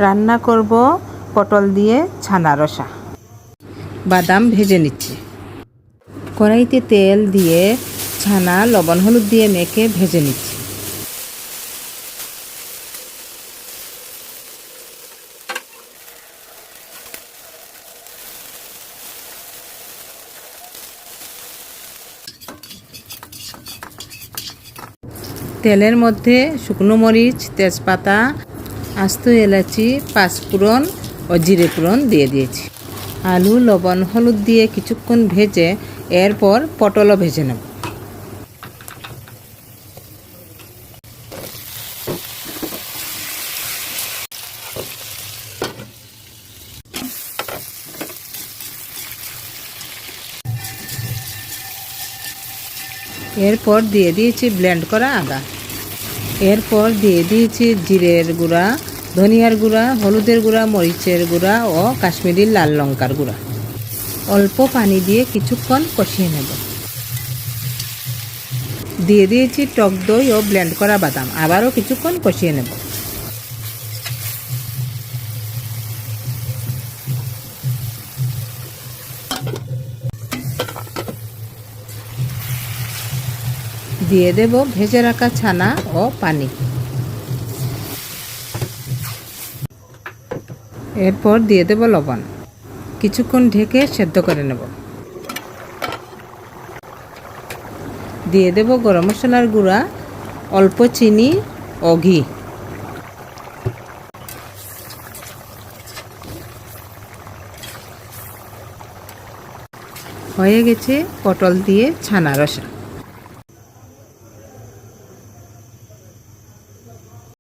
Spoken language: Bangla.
রান্না করব পটল দিয়ে ছানা রসা। বাদাম ভেজে নিচ্ছি। কড়াইতে তেল দিয়ে ছানা লবণ হলুদ দিয়ে মেখে ভেজে নিচ্ছি। তেলের মধ্যে শুকনো মরিচ, তেজপাতা, আস্ত এলাচি, পাঁচফোড়ন ও জিরে ফোড়ন দিয়ে দিয়েছি। আলু লবণ হলুদ দিয়ে কিছুক্ষণ ভেজে এরপর পটলও ভেজে নেব। এরপর দিয়ে দিয়েছি ব্লেন্ড করা আদা। এরপর দিয়ে দিয়েছি জিরের গুঁড়া, ধনিয়ার গুঁড়া, হলুদের গুঁড়া, মরিচের গুঁড়া ও কাশ্মীরি লাল লঙ্কার গুঁড়া। অল্প পানি দিয়ে কিছুক্ষণ কষিয়ে নেব। দিয়ে দিয়েছি টক দই ও ব্লেন্ড করা বাদাম। আবারও কিছুক্ষণ কষিয়ে নেব। দিয়ে দেব ভেজে রাখা ছানা ও পানি। এরপর দিয়ে দেব লবণ। কিছুক্ষণ ঢেকে সেদ্ধ করে নেব। দিয়ে দেব গরম মশলার গুঁড়া, অল্প চিনি ও ঘি। হয়ে গেছে পটল দিয়ে ছানা রসা।